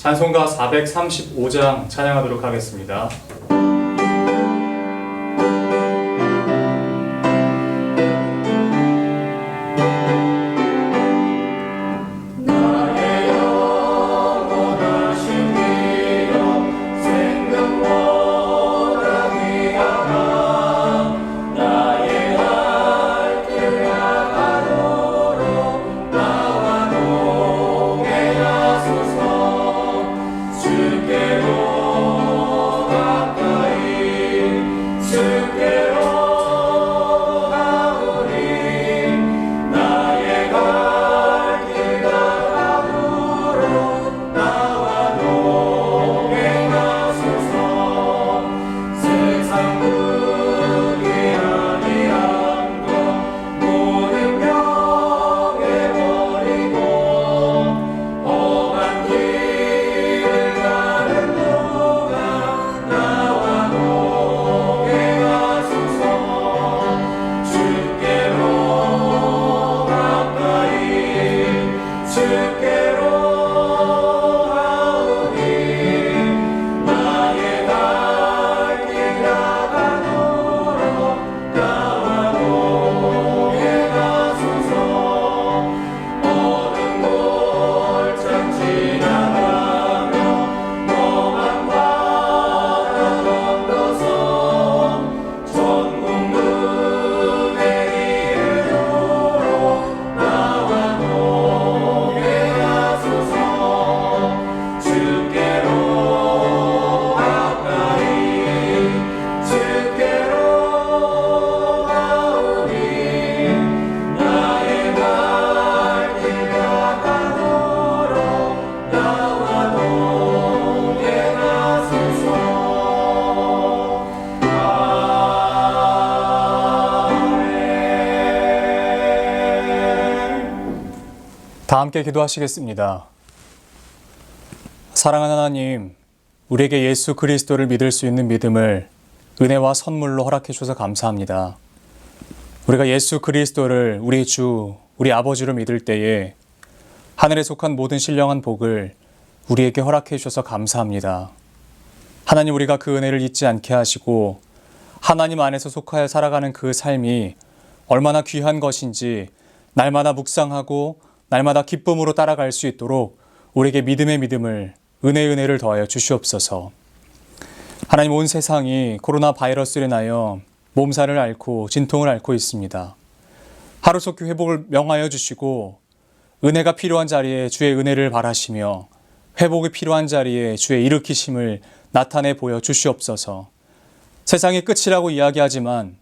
찬송가 435장 찬양하도록 하겠습니다. 다 함께 기도하시겠습니다. 사랑하는 하나님, 우리에게 예수 그리스도를 믿을 수 있는 믿음을 은혜와 선물로 허락해 주셔서 감사합니다. 우리가 예수 그리스도를 우리 주, 우리 아버지로 믿을 때에 하늘에 속한 모든 신령한 복을 우리에게 허락해 주셔서 감사합니다. 하나님, 우리가 그 은혜를 잊지 않게 하시고 하나님 안에서 속하여 살아가는 그 삶이 얼마나 귀한 것인지 날마다 묵상하고 날마다 기쁨으로 따라갈 수 있도록 우리에게 믿음의 믿음을, 은혜의 은혜를 더하여 주시옵소서. 하나님, 온 세상이 코로나 바이러스로 인하여 몸살을 앓고 진통을 앓고 있습니다. 하루속히 회복을 명하여 주시고 은혜가 필요한 자리에 주의 은혜를 바라시며 회복이 필요한 자리에 주의 일으키심을 나타내 보여 주시옵소서. 세상의 끝이라고 이야기하지만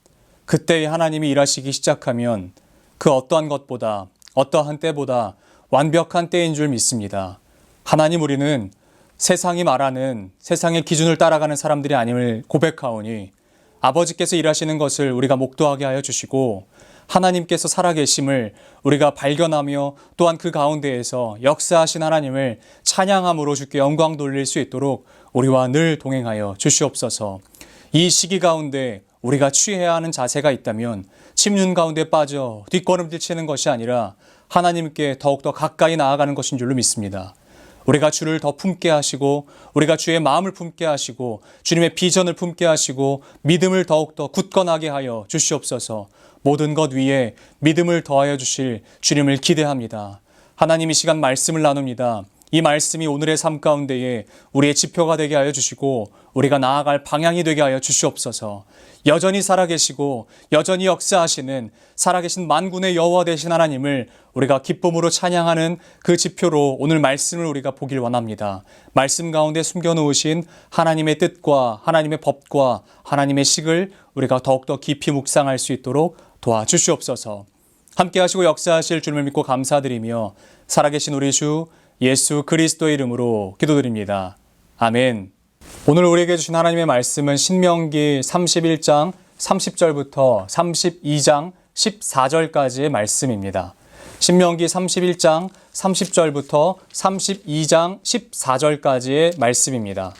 그때에 하나님이 일하시기 시작하면 그 어떠한 것보다 어떠한 때보다 완벽한 때인 줄 믿습니다. 하나님, 우리는 세상이 말하는 세상의 기준을 따라가는 사람들이 아님을 고백하오니 아버지께서 일하시는 것을 우리가 목도하게 하여 주시고 하나님께서 살아계심을 우리가 발견하며 또한 그 가운데에서 역사하신 하나님을 찬양함으로 주께 영광 돌릴 수 있도록 우리와 늘 동행하여 주시옵소서. 이 시기 가운데 우리가 취해야 하는 자세가 있다면 침륜 가운데 빠져 뒷걸음질 치는 것이 아니라 하나님께 더욱더 가까이 나아가는 것인 줄로 믿습니다. 우리가 주를 더 품게 하시고 우리가 주의 마음을 품게 하시고 주님의 비전을 품게 하시고 믿음을 더욱더 굳건하게 하여 주시옵소서. 모든 것 위에 믿음을 더하여 주실 주님을 기대합니다. 하나님, 이 시간 말씀을 나눕니다. 이 말씀이 오늘의 삶 가운데에 우리의 지표가 되게 하여 주시고 우리가 나아갈 방향이 되게 하여 주시옵소서. 여전히 살아계시고 여전히 역사하시는 살아계신 만군의 여호와 되신 하나님을 우리가 기쁨으로 찬양하는 그 지표로 오늘 말씀을 우리가 보길 원합니다. 말씀 가운데 숨겨놓으신 하나님의 뜻과 하나님의 법과 하나님의 식을 우리가 더욱더 깊이 묵상할 수 있도록 도와주시옵소서. 함께 하시고 역사하실 주님을 믿고 감사드리며 살아계신 우리 주 예수 그리스도의 이름으로 기도드립니다. 아멘. 오늘 우리에게 주신 하나님의 말씀은 신명기 31장 30절부터 32장 14절까지의 말씀입니다. 신명기 31장 30절부터 32장 14절까지의 말씀입니다.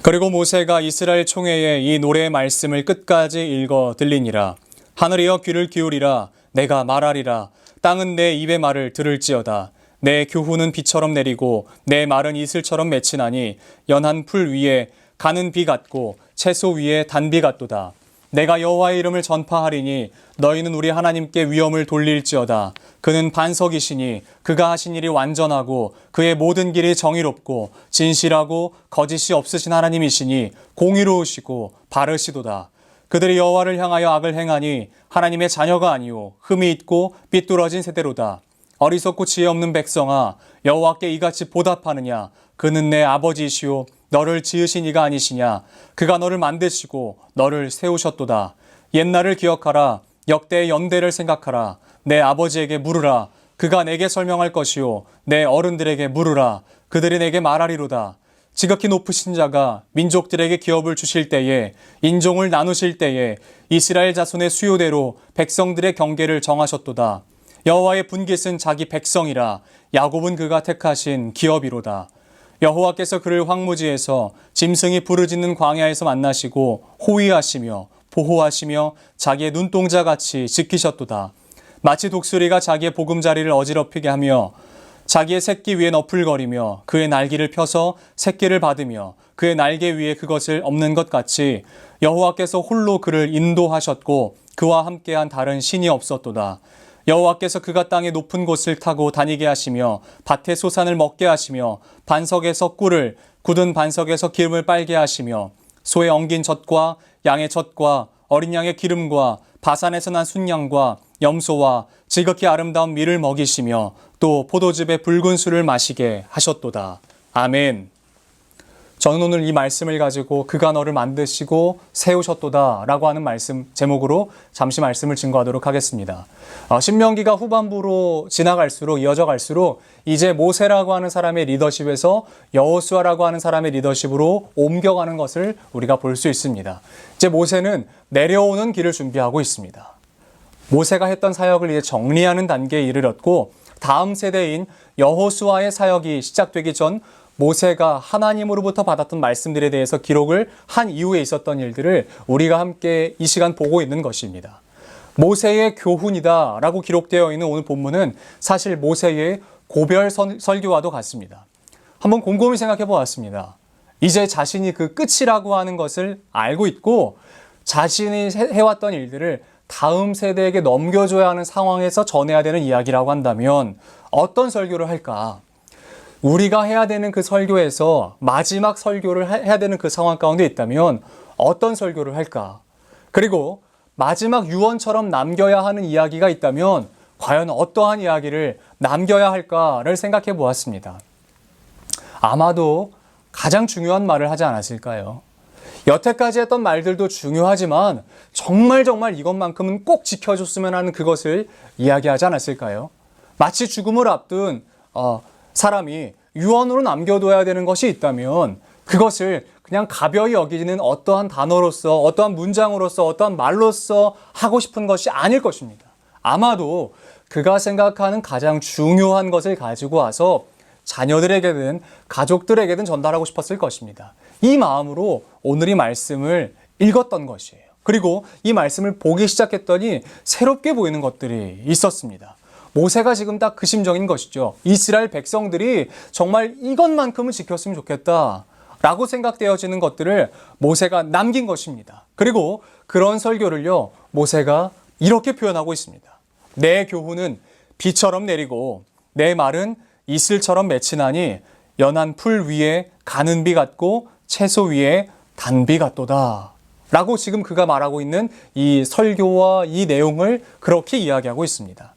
그리고 모세가 이스라엘 총회에 이 노래의 말씀을 끝까지 읽어 들리니라. 하늘이여 귀를 기울이라. 내가 말하리라. 땅은 내 입의 말을 들을지어다. 내 교훈은 비처럼 내리고 내 말은 이슬처럼 맺히나니 연한 풀 위에 가는 비 같고 채소 위에 단비 같도다. 내가 여호와의 이름을 전파하리니 너희는 우리 하나님께 위엄을 돌릴지어다. 그는 반석이시니 그가 하신 일이 완전하고 그의 모든 길이 정의롭고 진실하고 거짓이 없으신 하나님이시니 공의로우시고 바르시도다. 그들이 여호와를 향하여 악을 행하니 하나님의 자녀가 아니요 흠이 있고 삐뚤어진 세대로다. 어리석고 지혜 없는 백성아, 여호와께 이같이 보답하느냐? 그는 내 아버지이시오 너를 지으신 이가 아니시냐? 그가 너를 만드시고 너를 세우셨도다. 옛날을 기억하라. 역대의 연대를 생각하라. 내 아버지에게 물으라. 그가 내게 설명할 것이요 내 어른들에게 물으라. 그들이 내게 말하리로다. 지극히 높으신 자가 민족들에게 기업을 주실 때에, 인종을 나누실 때에 이스라엘 자손의 수요대로 백성들의 경계를 정하셨도다. 여호와의 분깃은 자기 백성이라. 야곱은 그가 택하신 기업이로다. 여호와께서 그를 황무지에서 짐승이 부르짖는 광야에서 만나시고 호위하시며 보호하시며 자기의 눈동자같이 지키셨도다. 마치 독수리가 자기의 보금자리를 어지럽히게 하며 자기의 새끼 위에 너풀거리며 그의 날개를 펴서 새끼를 받으며 그의 날개 위에 그것을 엎는 것 같이 여호와께서 홀로 그를 인도하셨고 그와 함께한 다른 신이 없었도다. 여호와께서 그가 땅의 높은 곳을 타고 다니게 하시며 밭의 소산을 먹게 하시며 반석에서 꿀을 굳은 반석에서 기름을 빨게 하시며 소의 엉긴 젖과 양의 젖과 어린 양의 기름과 바산에서 난 순양과 염소와 지극히 아름다운 밀을 먹이시며 또 포도즙의 붉은 술을 마시게 하셨도다. 아멘. 저는 오늘 이 말씀을 가지고 그가 너를 만드시고 세우셨도다 라고 하는 말씀 제목으로 잠시 말씀을 증거하도록 하겠습니다. 신명기가 후반부로 지나갈수록 이어져 갈수록 이제 모세라고 하는 사람의 리더십에서 여호수아라고 하는 사람의 리더십으로 옮겨가는 것을 우리가 볼 수 있습니다. 이제 모세는 내려오는 길을 준비하고 있습니다. 모세가 했던 사역을 이제 정리하는 단계에 이르렀고 다음 세대인 여호수아의 사역이 시작되기 전 모세가 하나님으로부터 받았던 말씀들에 대해서 기록을 한 이후에 있었던 일들을 우리가 함께 이 시간 보고 있는 것입니다. 모세의 교훈이다 라고 기록되어 있는 오늘 본문은 사실 모세의 고별 설교와도 같습니다. 한번 곰곰이 생각해 보았습니다. 이제 자신이 그 끝이라고 하는 것을 알고 있고 자신이 해왔던 일들을 다음 세대에게 넘겨줘야 하는 상황에서 전해야 되는 이야기라고 한다면 어떤 설교를 할까? 우리가 해야 되는 그 설교에서 마지막 설교를 해야 되는 그 상황 가운데 있다면 어떤 설교를 할까? 그리고 마지막 유언처럼 남겨야 하는 이야기가 있다면 과연 어떠한 이야기를 남겨야 할까를 생각해 보았습니다. 아마도 가장 중요한 말을 하지 않았을까요? 여태까지 했던 말들도 중요하지만 정말 이것만큼은 꼭 지켜줬으면 하는 그것을 이야기하지 않았을까요? 마치 죽음을 앞둔 사람이 유언으로 남겨둬야 되는 것이 있다면 그것을 그냥 가벼이 여기는 어떠한 단어로서, 어떠한 문장으로서, 어떠한 말로서 하고 싶은 것이 아닐 것입니다. 아마도 그가 생각하는 가장 중요한 것을 가지고 와서 자녀들에게든 가족들에게든 전달하고 싶었을 것입니다. 이 마음으로 오늘 이 말씀을 읽었던 것이에요. 그리고 이 말씀을 보기 시작했더니 새롭게 보이는 것들이 있었습니다. 모세가 지금 딱 그 심정인 것이죠. 이스라엘 백성들이 정말 이것만큼은 지켰으면 좋겠다 라고 생각되어지는 것들을 모세가 남긴 것입니다. 그리고 그런 설교를요, 모세가 이렇게 표현하고 있습니다. 내 교훈은 비처럼 내리고 내 말은 이슬처럼 맺히나니 연한 풀 위에 가는 비 같고 채소 위에 단비 같도다 라고 지금 그가 말하고 있는 이 설교와 이 내용을 그렇게 이야기하고 있습니다.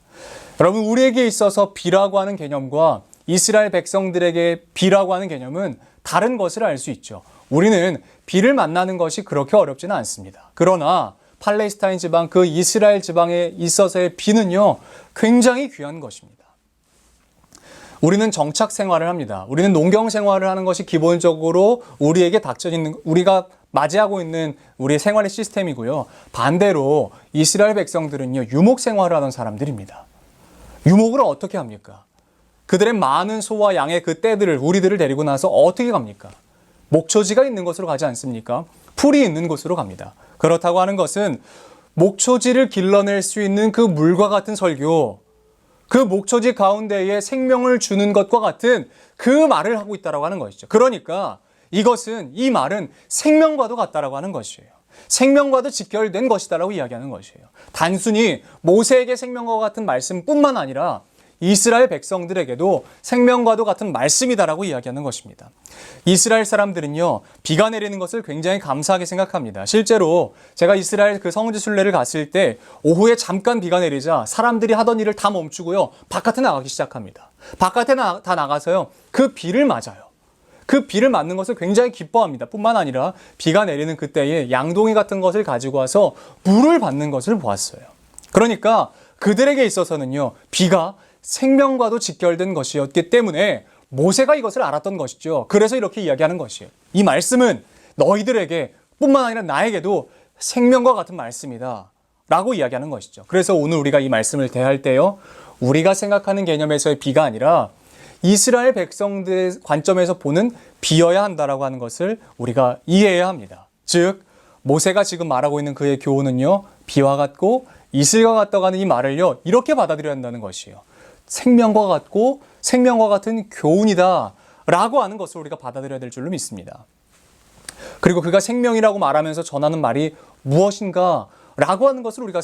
여러분, 우리에게 있어서 비라고 하는 개념과 이스라엘 백성들에게 비라고 하는 개념은 다른 것을 알 수 있죠. 우리는 비를 만나는 것이 그렇게 어렵지는 않습니다. 그러나 팔레스타인 지방, 그 이스라엘 지방에 있어서의 비는요, 굉장히 귀한 것입니다. 우리는 정착 생활을 합니다. 우리는 농경 생활을 하는 것이 기본적으로 우리에게 닥쳐있는, 우리가 맞이하고 있는 우리의 생활의 시스템이고요. 반대로 이스라엘 백성들은요, 유목 생활을 하던 사람들입니다. 유목을 어떻게 합니까? 그들의 많은 소와 양의 그 떼들을, 우리들을 데리고 나서 어떻게 갑니까? 목초지가 있는 곳으로 가지 않습니까? 풀이 있는 곳으로 갑니다. 그렇다고 하는 것은 목초지를 길러낼 수 있는 그 물과 같은 설교, 그 목초지 가운데에 생명을 주는 것과 같은 그 말을 하고 있다라고 하는 것이죠. 그러니까 이 말은 생명과도 같다라고 하는 것이에요. 생명과도 직결된 것이다라고 이야기하는 것이에요. 단순히 모세에게 생명과 같은 말씀뿐만 아니라 이스라엘 백성들에게도 생명과도 같은 말씀이다라고 이야기하는 것입니다. 이스라엘 사람들은요, 비가 내리는 것을 굉장히 감사하게 생각합니다. 실제로 제가 이스라엘 그 성지 순례를 갔을 때 오후에 잠깐 비가 내리자 사람들이 하던 일을 다 멈추고요, 바깥에 나가기 시작합니다. 바깥에 다 나가서요, 그 비를 맞아요. 그 비를 맞는 것을 굉장히 기뻐합니다. 뿐만 아니라 비가 내리는 그때에 양동이 같은 것을 가지고 와서 물을 받는 것을 보았어요. 그러니까 그들에게 있어서는요, 비가 생명과도 직결된 것이었기 때문에 모세가 이것을 알았던 것이죠. 그래서 이렇게 이야기하는 것이에요. 이 말씀은 너희들에게 뿐만 아니라 나에게도 생명과 같은 말씀이다 라고 이야기하는 것이죠. 그래서 오늘 우리가 이 말씀을 대할 때요, 우리가 생각하는 개념에서의 비가 아니라 이스라엘 백성들의 관점에서 보는 비여야 한다라고 하는 것을 우리가 이해해야 합니다. 즉 모세가 지금 말하고 있는 그의 교훈은요, 비와 같고 이슬과 같다고 하는 이 말을요, 이렇게 받아들여야 한다는 것이에요. 생명과 같고 생명과 같은 교훈이다 라고 하는 것을 우리가 받아들여야 될 줄로 믿습니다. 그리고 그가 생명이라고 말하면서 전하는 말이 무엇인가 라고 하는 것을 우리가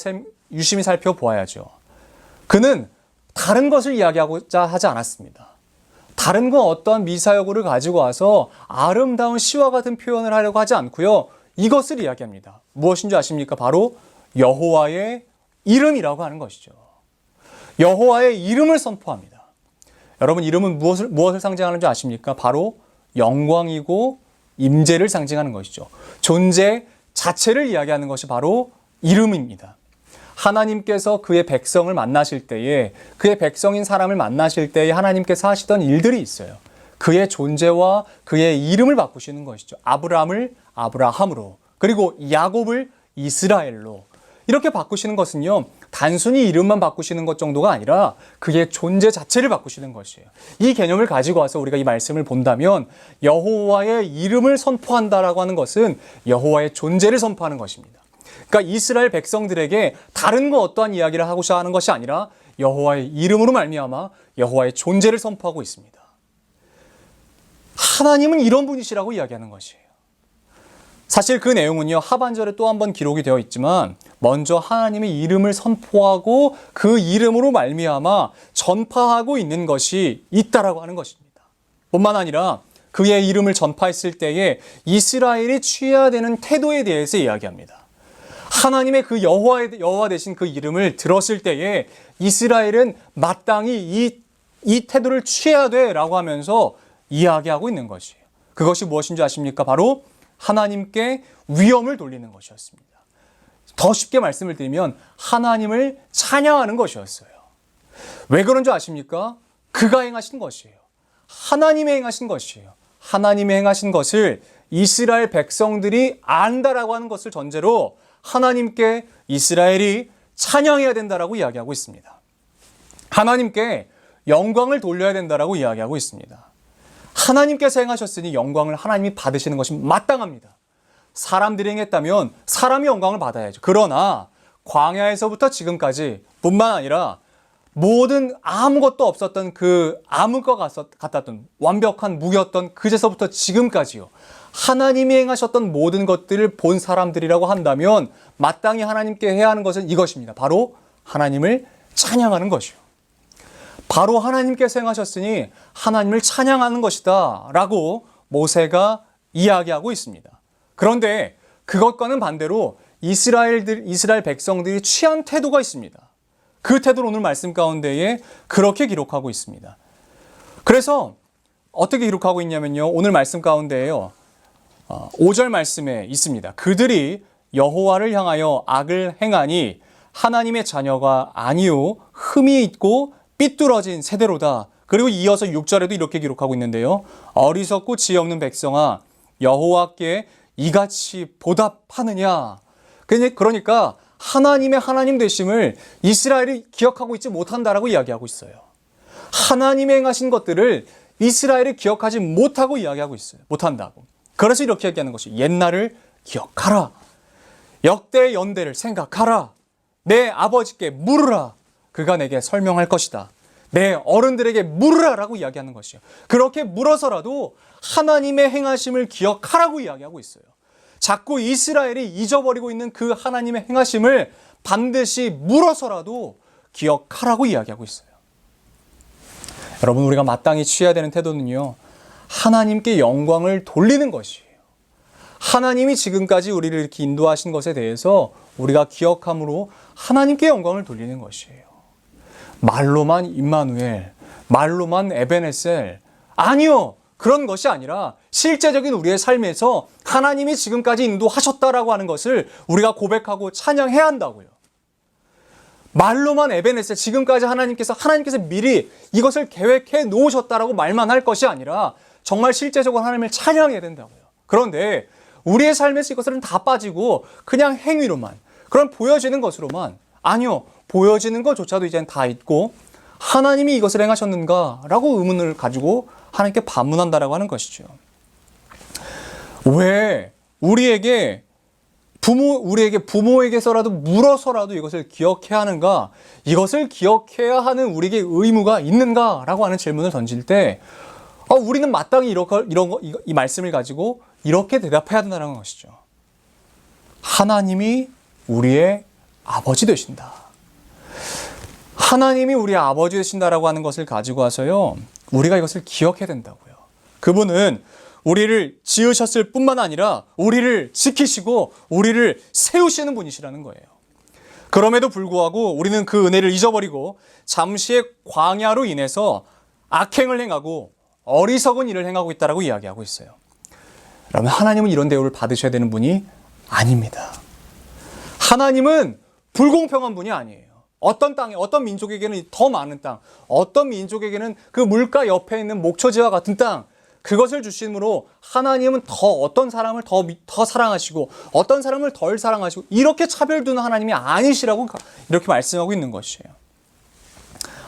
유심히 살펴보아야죠. 그는 다른 것을 이야기하고자 하지 않았습니다. 다른 건 어떠한 미사여구를 가지고 와서 아름다운 시와 같은 표현을 하려고 하지 않고요, 이것을 이야기합니다. 무엇인 줄 아십니까? 바로 여호와의 이름이라고 하는 것이죠. 여호와의 이름을 선포합니다. 여러분, 이름은 무엇을 상징하는 줄 아십니까? 바로 영광이고 임재를 상징하는 것이죠. 존재 자체를 이야기하는 것이 바로 이름입니다. 하나님께서 그의 백성을 만나실 때에, 그의 백성인 사람을 만나실 때에 하나님께서 하시던 일들이 있어요. 그의 존재와 그의 이름을 바꾸시는 것이죠. 아브라함을 아브라함으로, 그리고 야곱을 이스라엘로, 이렇게 바꾸시는 것은요, 단순히 이름만 바꾸시는 것 정도가 아니라 그의 존재 자체를 바꾸시는 것이에요. 이 개념을 가지고 와서 우리가 이 말씀을 본다면 여호와의 이름을 선포한다라고 하는 것은 여호와의 존재를 선포하는 것입니다. 그러니까 이스라엘 백성들에게 다른 거 어떠한 이야기를 하고자 하는 것이 아니라 여호와의 이름으로 말미암아 여호와의 존재를 선포하고 있습니다. 하나님은 이런 분이시라고 이야기하는 것이에요. 사실 그 내용은요, 하반절에 또 한 번 기록이 되어 있지만 먼저 하나님의 이름을 선포하고 그 이름으로 말미암아 전파하고 있는 것이 있다라고 하는 것입니다. 뿐만 아니라 그의 이름을 전파했을 때에 이스라엘이 취해야 되는 태도에 대해서 이야기합니다. 하나님의 그 여호와 되신 그 이름을 들었을 때에 이스라엘은 마땅히 이 태도를 취해야 돼라고 하면서 이야기하고 있는 것이에요. 그것이 무엇인지 아십니까? 바로 하나님께 위엄을 돌리는 것이었습니다. 더 쉽게 말씀을 드리면 하나님을 찬양하는 것이었어요. 왜 그런 줄 아십니까? 그가 행하신 것이에요. 하나님이 행하신 것이에요. 하나님이 행하신 것을 이스라엘 백성들이 안다라고 하는 것을 전제로 하나님께 이스라엘이 찬양해야 된다라고 이야기하고 있습니다. 하나님께 영광을 돌려야 된다라고 이야기하고 있습니다. 하나님께서 행하셨으니 영광을 하나님이 받으시는 것이 마땅합니다. 사람들이 행했다면 사람이 영광을 받아야죠. 그러나 광야에서부터 지금까지 뿐만 아니라 모든 아무것도 없었던 그 암흑과 같았던 완벽한 무기였던 그제서부터 지금까지요, 하나님이 행하셨던 모든 것들을 본 사람들이라고 한다면 마땅히 하나님께 해야 하는 것은 이것입니다. 바로 하나님을 찬양하는 것이요. 바로 하나님께서 행하셨으니 하나님을 찬양하는 것이다 라고 모세가 이야기하고 있습니다. 그런데 그것과는 반대로 이스라엘 백성들이 취한 태도가 있습니다. 그 태도를 오늘 말씀 가운데에 그렇게 기록하고 있습니다. 그래서 어떻게 기록하고 있냐면요, 오늘 말씀 가운데에요, 5절 말씀에 있습니다. 그들이 여호와를 향하여 악을 행하니 하나님의 자녀가 아니요 흠이 있고 삐뚤어진 세대로다. 그리고 이어서 6절에도 이렇게 기록하고 있는데요, 어리석고 지혜 없는 백성아 여호와께 이같이 보답하느냐. 그러니까 하나님의 하나님 되심을 이스라엘이 기억하고 있지 못한다라고 이야기하고 있어요. 하나님이 행하신 것들을 이스라엘이 기억하지 못하고 이야기하고 있어요. 못한다고. 그래서 이렇게 얘기하는 것이 옛날을 기억하라. 역대 연대를 생각하라. 내 아버지께 물으라. 그가 내게 설명할 것이다. 내 어른들에게 물으라라고 이야기하는 것이에요. 그렇게 물어서라도 하나님의 행하심을 기억하라고 이야기하고 있어요. 자꾸 이스라엘이 잊어버리고 있는 그 하나님의 행하심을 반드시 물어서라도 기억하라고 이야기하고 있어요. 여러분, 우리가 마땅히 취해야 되는 태도는요, 하나님께 영광을 돌리는 것이에요. 하나님이 지금까지 우리를 이렇게 인도하신 것에 대해서 우리가 기억함으로 하나님께 영광을 돌리는 것이에요. 말로만 임마누엘, 말로만 에베네셀, 아니요, 그런 것이 아니라 실제적인 우리의 삶에서 하나님이 지금까지 인도하셨다라고 하는 것을 우리가 고백하고 찬양해야 한다고요. 말로만 에베네셀, 지금까지 하나님께서 미리 이것을 계획해 놓으셨다라고 말만 할 것이 아니라 정말 실제적으로 하나님을 찬양해야 된다고요. 그런데 우리의 삶에서 이것은 다 빠지고 그냥 행위로만, 그런 보여지는 것으로만, 아니요, 보여지는 것조차도 이제는 다 잊고 하나님이 이것을 행하셨는가라고 의문을 가지고 하나님께 반문한다라고 하는 것이죠. 왜 우리에게 부모에게서라도 물어서라도 이것을 기억해야 하는가, 이것을 기억해야 하는 우리에게 의무가 있는가라고 하는 질문을 던질 때 우리는 마땅히 이 말씀을 가지고 이렇게 대답해야 된다는 것이죠. 하나님이 우리의 아버지 되신다. 하나님이 우리의 아버지 되신다라고 하는 것을 가지고 와서요, 우리가 이것을 기억해야 된다고요. 그분은 우리를 지으셨을 뿐만 아니라 우리를 지키시고 우리를 세우시는 분이시라는 거예요. 그럼에도 불구하고 우리는 그 은혜를 잊어버리고 잠시의 광야로 인해서 악행을 행하고 어리석은 일을 행하고 있다라고 이야기하고 있어요. 여러분, 하나님은 이런 대우를 받으셔야 되는 분이 아닙니다. 하나님은 불공평한 분이 아니에요. 어떤 땅에, 어떤 민족에게는 더 많은 땅, 어떤 민족에게는 그 물가 옆에 있는 목초지와 같은 땅, 그것을 주심으로 하나님은 어떤 사람을 더 사랑하시고 어떤 사람을 덜 사랑하시고 이렇게 차별두는 하나님이 아니시라고 이렇게 말씀하고 있는 것이에요.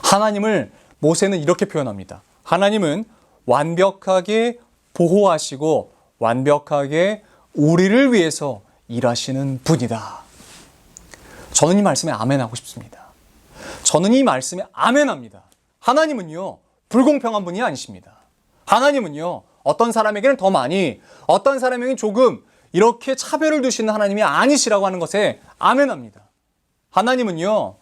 하나님을 모세는 이렇게 표현합니다. 하나님은 완벽하게 보호하시고 완벽하게 우리를 위해서 일하시는 분이다. 저는 이 말씀에 아멘하고 싶습니다. 저는 이 말씀에 아멘합니다. 하나님은요, 불공평한 분이 아니십니다. 하나님은요, 어떤 사람에게는 더 많이, 어떤 사람에게는 조금 이렇게 차별을 두시는 하나님이 아니시라고 하는 것에 아멘합니다. 하나님은요,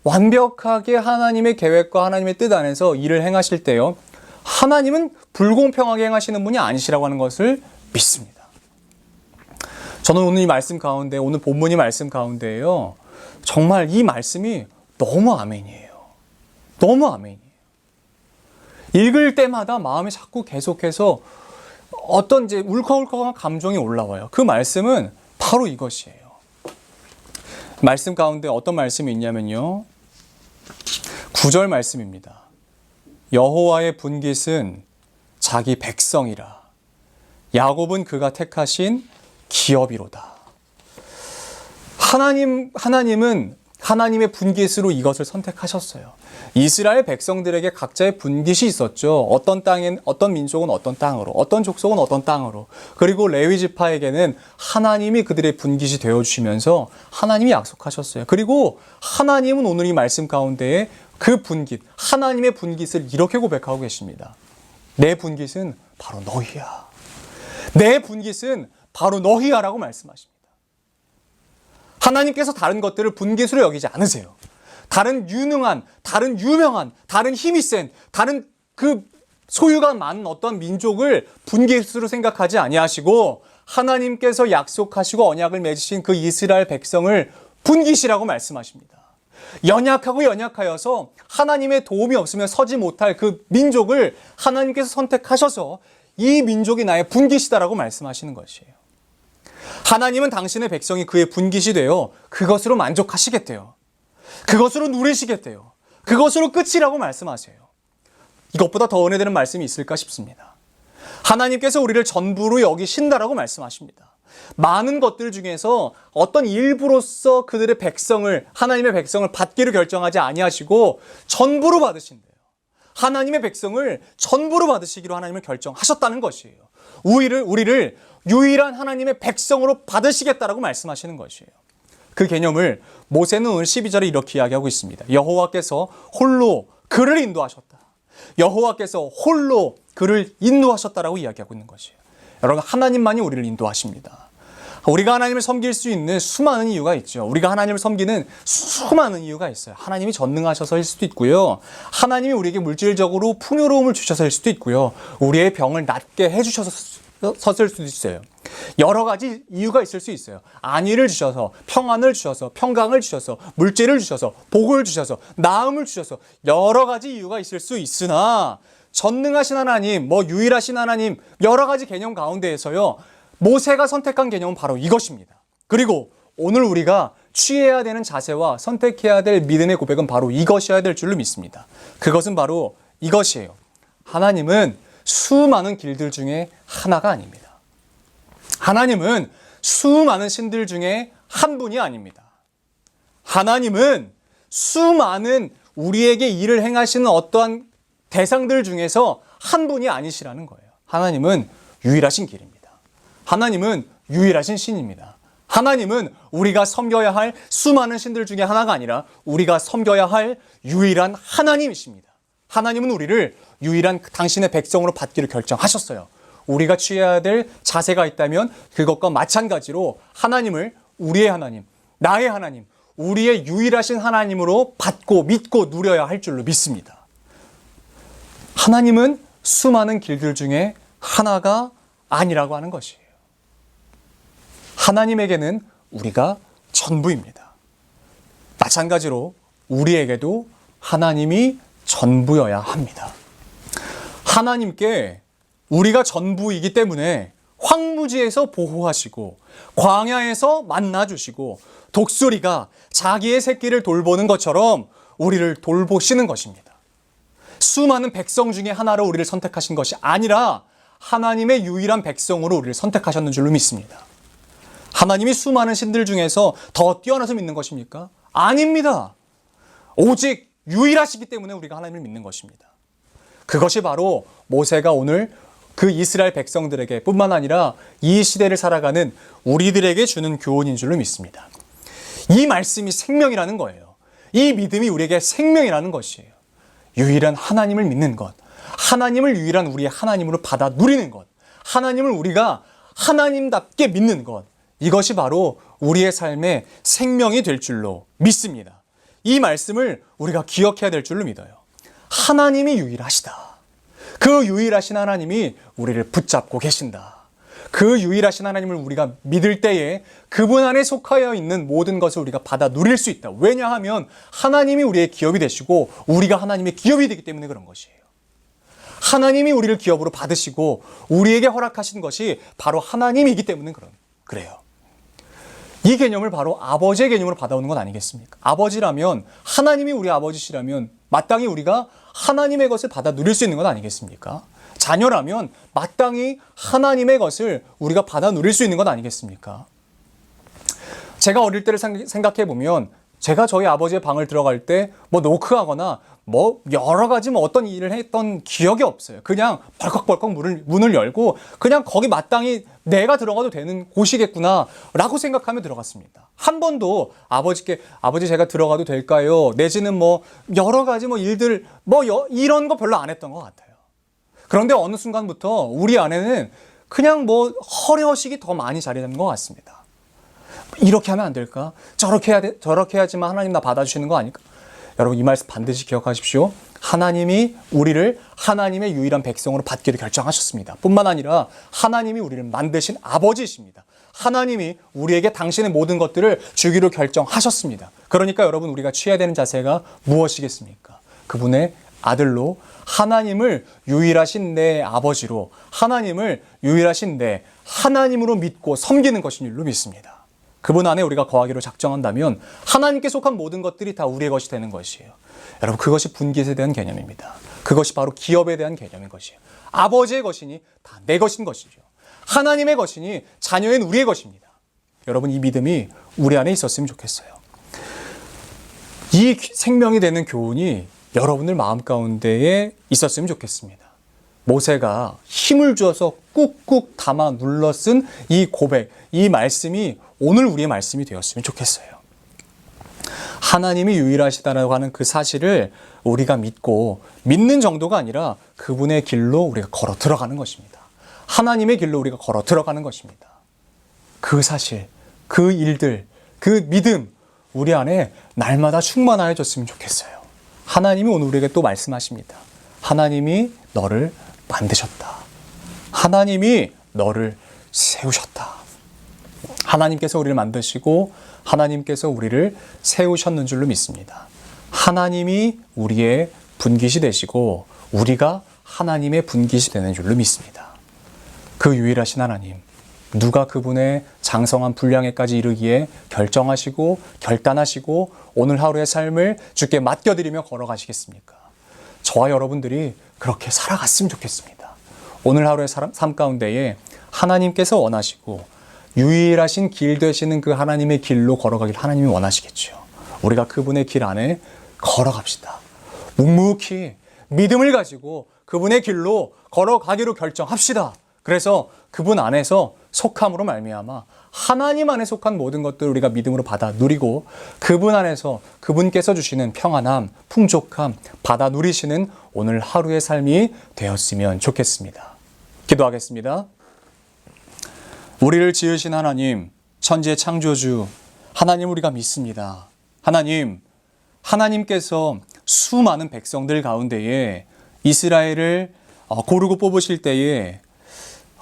완벽하게 하나님의 계획과 하나님의 뜻 안에서 일을 행하실 때요, 하나님은 불공평하게 행하시는 분이 아니시라고 하는 것을 믿습니다. 저는 오늘 이 말씀 가운데, 오늘 본문의 말씀 가운데에요, 정말 이 말씀이 너무 아멘이에요. 너무 아멘이에요. 읽을 때마다 마음이 자꾸 계속해서 어떤 이제 울컥울컥한 감정이 올라와요. 그 말씀은 바로 이것이에요. 말씀 가운데 어떤 말씀이 있냐면요, 9절 말씀입니다. 여호와의 분깃은 자기 백성이라 야곱은 그가 택하신 기업이로다. 하나님은 하나님의 분깃으로 이것을 선택하셨어요. 이스라엘 백성들에게 각자의 분깃이 있었죠. 어떤 땅엔, 어떤 민족은 어떤 땅으로, 어떤 족속은 어떤 땅으로. 그리고 레위 지파에게는 하나님이 그들의 분깃이 되어주시면서 하나님이 약속하셨어요. 그리고 하나님은 오늘 이 말씀 가운데에 그 분깃, 하나님의 분깃을 이렇게 고백하고 계십니다. 내 분깃은 바로 너희야. 내 분깃은 바로 너희야라고 말씀하십니다. 하나님께서 다른 것들을 분깃으로 여기지 않으세요. 다른 유능한, 다른 유명한, 다른 힘이 센, 다른 그 소유가 많은 어떤 민족을 분깃으로 생각하지 아니하시고 하나님께서 약속하시고 언약을 맺으신 그 이스라엘 백성을 분깃이라고 말씀하십니다. 연약하고 연약하여서 하나님의 도움이 없으면 서지 못할 그 민족을 하나님께서 선택하셔서 이 민족이 나의 분깃이다라고 말씀하시는 것이에요. 하나님은 당신의 백성이 그의 분깃이 되어 그것으로 만족하시겠대요. 그것으로 누리시겠대요. 그것으로 끝이라고 말씀하세요. 이것보다 더 은혜되는 말씀이 있을까 싶습니다. 하나님께서 우리를 전부로 여기신다라고 말씀하십니다. 많은 것들 중에서 어떤 일부로서 그들의 백성을, 하나님의 백성을 받기로 결정하지 아니하시고 전부로 받으신대요. 하나님의 백성을 전부로 받으시기로 하나님을 결정하셨다는 것이에요. 우리를 유일한 하나님의 백성으로 받으시겠다라고 말씀하시는 것이에요. 그 개념을 모세는 오늘 12절에 이렇게 이야기하고 있습니다. 여호와께서 홀로 그를 인도하셨다. 여호와께서 홀로 그를 인도하셨다라고 이야기하고 있는 것이에요. 여러분, 하나님만이 우리를 인도하십니다. 우리가 하나님을 섬길 수 있는 수많은 이유가 있죠. 우리가 하나님을 섬기는 수많은 이유가 있어요. 하나님이 전능하셔서일 수도 있고요. 하나님이 우리에게 물질적으로 풍요로움을 주셔서일 수도 있고요. 우리의 병을 낫게 해주셨을 수도 있어요. 여러 가지 이유가 있을 수 있어요. 안위를 주셔서, 평안을 주셔서, 평강을 주셔서, 물질을 주셔서, 복을 주셔서, 나음을 주셔서 여러 가지 이유가 있을 수 있으나 전능하신 하나님, 유일하신 하나님, 여러 가지 개념 가운데에서요, 모세가 선택한 개념은 바로 이것입니다. 그리고 오늘 우리가 취해야 되는 자세와 선택해야 될 믿음의 고백은 바로 이것이어야 될 줄로 믿습니다. 그것은 바로 이것이에요. 하나님은 수많은 길들 중에 하나가 아닙니다. 하나님은 수많은 신들 중에 한 분이 아닙니다. 하나님은 수많은 우리에게 일을 행하시는 어떠한 대상들 중에서 한 분이 아니시라는 거예요. 하나님은 유일하신 길입니다. 하나님은 유일하신 신입니다. 하나님은 우리가 섬겨야 할 수많은 신들 중에 하나가 아니라 우리가 섬겨야 할 유일한 하나님이십니다. 하나님은 우리를 유일한 당신의 백성으로 받기로 결정하셨어요. 우리가 취해야 될 자세가 있다면 그것과 마찬가지로 하나님을 우리의 하나님, 나의 하나님, 우리의 유일하신 하나님으로 받고 믿고 누려야 할 줄로 믿습니다. 하나님은 수많은 길들 중에 하나가 아니라고 하는 것이에요. 하나님에게는 우리가 전부입니다. 마찬가지로 우리에게도 하나님이 전부여야 합니다. 하나님께 우리가 전부이기 때문에 황무지에서 보호하시고 광야에서 만나주시고 독수리가 자기의 새끼를 돌보는 것처럼 우리를 돌보시는 것입니다. 수많은 백성 중에 하나로 우리를 선택하신 것이 아니라 하나님의 유일한 백성으로 우리를 선택하셨는 줄로 믿습니다. 하나님이 수많은 신들 중에서 더 뛰어나서 믿는 것입니까? 아닙니다. 오직 유일하시기 때문에 우리가 하나님을 믿는 것입니다. 그것이 바로 모세가 오늘 그 이스라엘 백성들에게 뿐만 아니라 이 시대를 살아가는 우리들에게 주는 교훈인 줄로 믿습니다. 이 말씀이 생명이라는 거예요. 이 믿음이 우리에게 생명이라는 것이에요. 유일한 하나님을 믿는 것, 하나님을 유일한 우리의 하나님으로 받아 누리는 것, 하나님을 우리가 하나님답게 믿는 것, 이것이 바로 우리의 삶의 생명이 될 줄로 믿습니다. 이 말씀을 우리가 기억해야 될 줄로 믿어요. 하나님이 유일하시다. 그 유일하신 하나님이 우리를 붙잡고 계신다. 그 유일하신 하나님을 우리가 믿을 때에 그분 안에 속하여 있는 모든 것을 우리가 받아 누릴 수 있다. 왜냐하면 하나님이 우리의 기업이 되시고 우리가 하나님의 기업이 되기 때문에 그런 것이에요. 하나님이 우리를 기업으로 받으시고 우리에게 허락하신 것이 바로 하나님이기 때문에 그래요. 이 개념을 바로 아버지의 개념으로 받아오는 건 아니겠습니까? 아버지라면, 하나님이 우리 아버지시라면 마땅히 우리가 하나님의 것을 받아 누릴 수 있는 건 아니겠습니까? 자녀라면 마땅히 하나님의 것을 우리가 받아 누릴 수 있는 건 아니겠습니까? 제가 어릴 때를 생각해 보면 제가 저희 아버지의 방을 들어갈 때 노크하거나 여러 가지 어떤 일을 했던 기억이 없어요. 그냥 벌컥벌컥 문을 열고 그냥 거기 마땅히 내가 들어가도 되는 곳이겠구나 라고 생각하며 들어갔습니다. 한 번도 아버지께 아버지 제가 들어가도 될까요? 내지는 여러 가지 일들 이런 거 별로 안 했던 것 같아요. 그런데 어느 순간부터 우리 안에는 그냥 허례허식이 더 많이 자리 잡는 것 같습니다. 이렇게 하면 안 될까? 저렇게 해야지만 하나님 나 받아주시는 거 아닐까? 여러분 이 말씀 반드시 기억하십시오. 하나님이 우리를 하나님의 유일한 백성으로 받기를 결정하셨습니다. 뿐만 아니라 하나님이 우리를 만드신 아버지이십니다. 하나님이 우리에게 당신의 모든 것들을 주기로 결정하셨습니다. 그러니까 여러분 우리가 취해야 되는 자세가 무엇이겠습니까? 그분의 아들로 하나님을 유일하신 내 아버지로 하나님을 유일하신 내 하나님으로 믿고 섬기는 것인 줄로 믿습니다. 그분 안에 우리가 거하기로 작정한다면 하나님께 속한 모든 것들이 다 우리의 것이 되는 것이에요. 여러분 그것이 분깃에 대한 개념입니다. 그것이 바로 기업에 대한 개념인 것이에요. 아버지의 것이니 다 내 것인 것이죠. 하나님의 것이니 자녀인 우리의 것입니다. 여러분 이 믿음이 우리 안에 있었으면 좋겠어요. 이 생명이 되는 교훈이 여러분들 마음 가운데에 있었으면 좋겠습니다. 모세가 힘을 주어서 꾹꾹 담아 눌러 쓴 이 고백, 이 말씀이 오늘 우리의 말씀이 되었으면 좋겠어요. 하나님이 유일하시다라고 하는 그 사실을 우리가 믿고 믿는 정도가 아니라 그분의 길로 우리가 걸어 들어가는 것입니다. 하나님의 길로 우리가 걸어 들어가는 것입니다. 그 사실, 그 일들, 그 믿음 우리 안에 날마다 충만하여졌으면 좋겠어요. 하나님이 오늘 우리에게 또 말씀하십니다. 하나님이 너를 만드셨다. 하나님이 너를 세우셨다. 하나님께서 우리를 만드시고 하나님께서 우리를 세우셨는 줄로 믿습니다. 하나님이 우리의 분깃이 되시고 우리가 하나님의 분깃이 되는 줄로 믿습니다. 그 유일하신 하나님, 누가 그분의 장성한 분량에까지 이르기에 결정하시고 결단하시고 오늘 하루의 삶을 주께 맡겨드리며 걸어가시겠습니까? 저와 여러분들이 그렇게 살아갔으면 좋겠습니다. 오늘 하루의 삶 가운데에 하나님께서 원하시고 유일하신 길 되시는 그 하나님의 길로 걸어가길 하나님이 원하시겠죠. 우리가 그분의 길 안에 걸어갑시다. 묵묵히 믿음을 가지고 그분의 길로 걸어가기로 결정합시다. 그래서 그분 안에서 속함으로 말미암아 하나님 안에 속한 모든 것들을 우리가 믿음으로 받아 누리고 그분 안에서 그분께서 주시는 평안함, 풍족함 받아 누리시는 오늘 하루의 삶이 되었으면 좋겠습니다. 기도하겠습니다. 우리를 지으신 하나님, 천지의 창조주 하나님 우리가 믿습니다. 하나님, 하나님께서 수많은 백성들 가운데에 이스라엘을 고르고 뽑으실 때에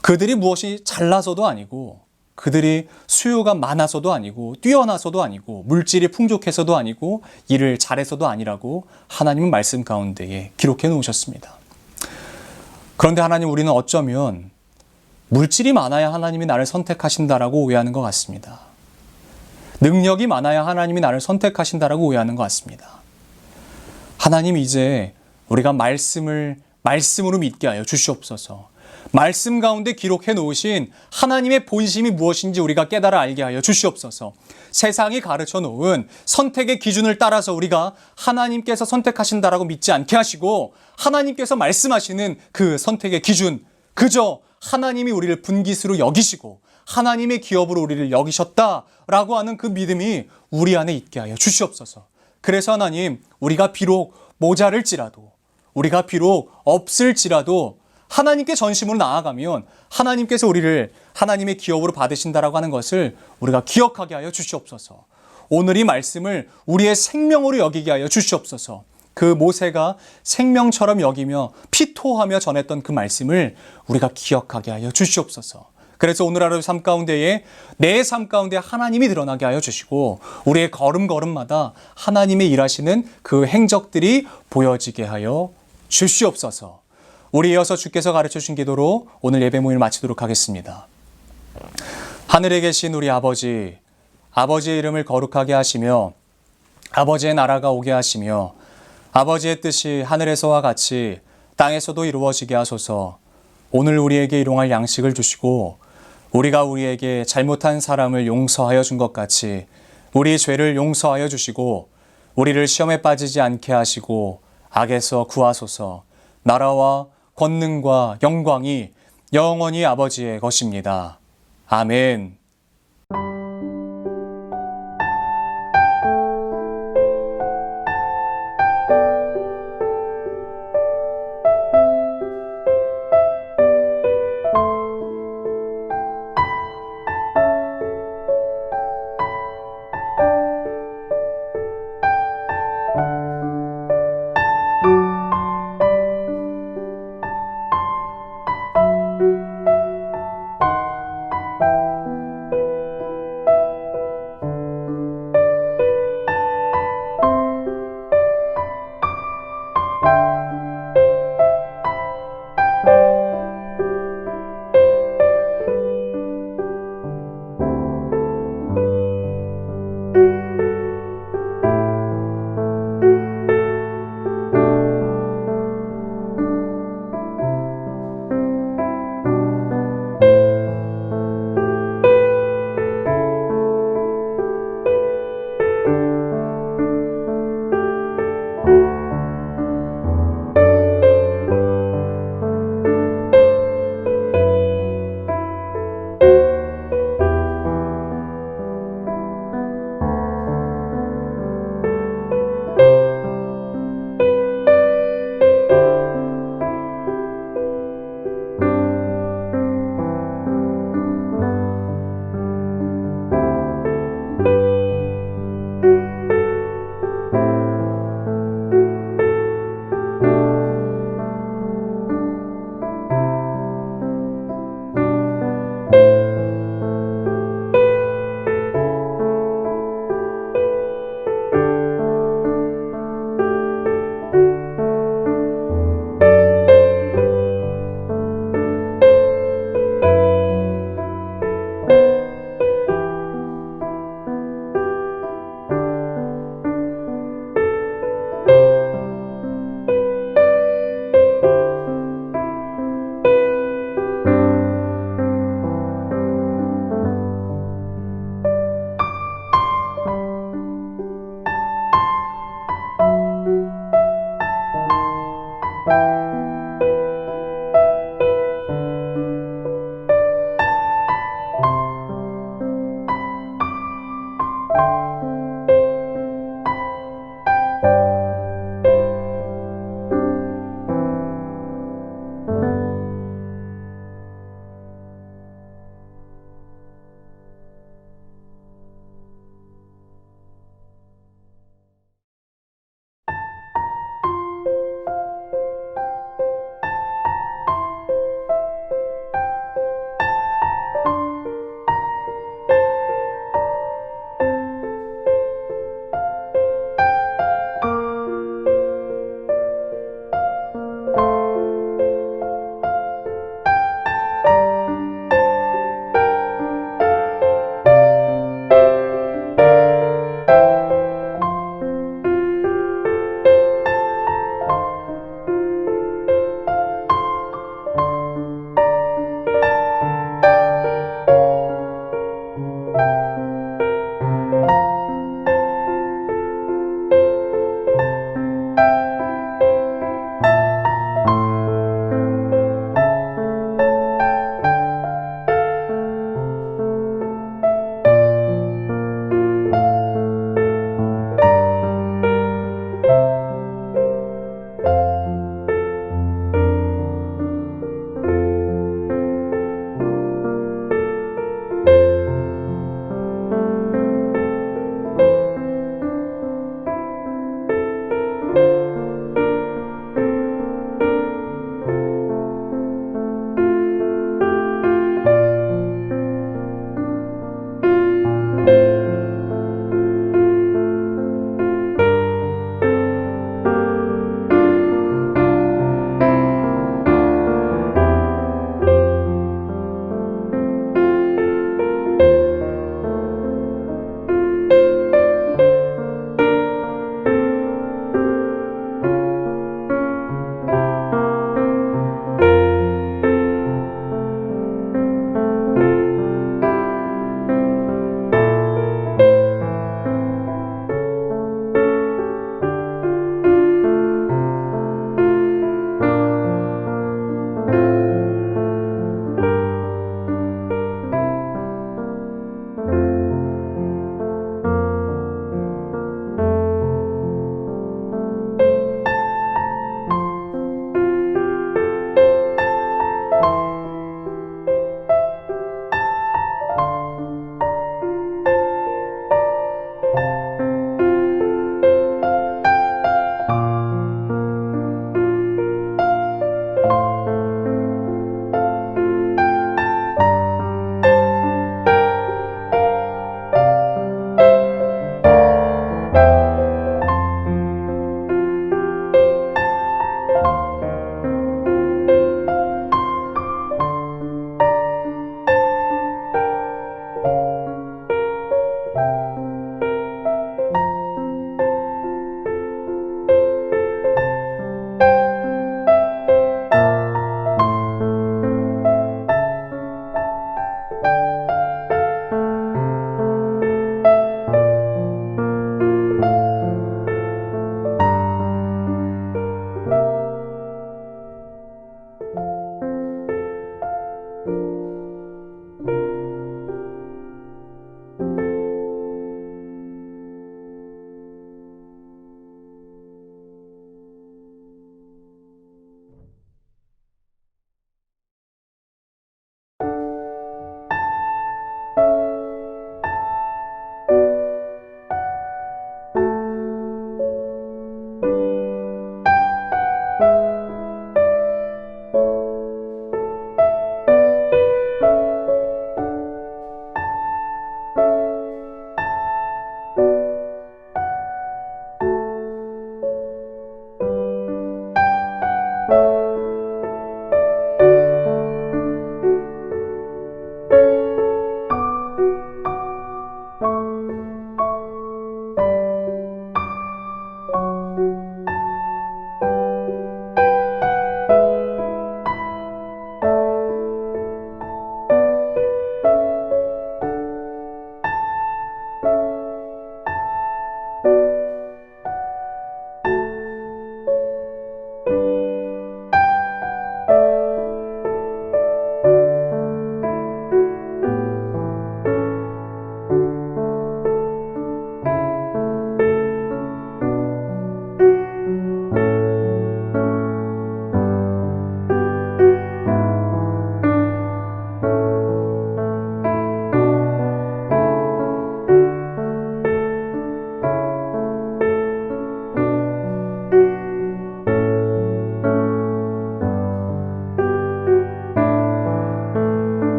그들이 무엇이 잘나서도 아니고 그들이 수요가 많아서도 아니고 뛰어나서도 아니고 물질이 풍족해서도 아니고 일을 잘해서도 아니라고 하나님은 말씀 가운데에 기록해 놓으셨습니다. 그런데 하나님, 우리는 어쩌면 물질이 많아야 하나님이 나를 선택하신다라고 오해하는 것 같습니다. 능력이 많아야 하나님이 나를 선택하신다라고 오해하는 것 같습니다. 하나님, 이제 우리가 말씀으로 믿게 하여 주시옵소서. 말씀 가운데 기록해 놓으신 하나님의 본심이 무엇인지 우리가 깨달아 알게 하여 주시옵소서. 세상이 가르쳐 놓은 선택의 기준을 따라서 우리가 하나님께서 선택하신다라고 믿지 않게 하시고 하나님께서 말씀하시는 그 선택의 기준, 그저 하나님이 우리를 분깃으로 여기시고 하나님의 기업으로 우리를 여기셨다라고 하는 그 믿음이 우리 안에 있게 하여 주시옵소서. 그래서 하나님, 우리가 비록 모자랄지라도 우리가 비록 없을지라도 하나님께 전심으로 나아가면 하나님께서 우리를 하나님의 기업으로 받으신다라고 하는 것을 우리가 기억하게 하여 주시옵소서. 오늘 이 말씀을 우리의 생명으로 여기게 하여 주시옵소서. 그 모세가 생명처럼 여기며 피토하며 전했던 그 말씀을 우리가 기억하게 하여 주시옵소서. 그래서 오늘 하루 삶 가운데에 내 삶 가운데 하나님이 드러나게 하여 주시고 우리의 걸음걸음마다 하나님의 일하시는 그 행적들이 보여지게 하여 주시옵소서. 우리 이어서 주께서 가르쳐 주신 기도로 오늘 예배 모임을 마치도록 하겠습니다. 하늘에 계신 우리 아버지, 아버지의 이름을 거룩하게 하시며 아버지의 나라가 오게 하시며 아버지의 뜻이 하늘에서와 같이 땅에서도 이루어지게 하소서. 오늘 우리에게 일용할 양식을 주시고 우리가 우리에게 잘못한 사람을 용서하여 준 것 같이 우리 죄를 용서하여 주시고 우리를 시험에 빠지지 않게 하시고 악에서 구하소서. 나라와 권능과 영광이 영원히 아버지의 것입니다. 아멘.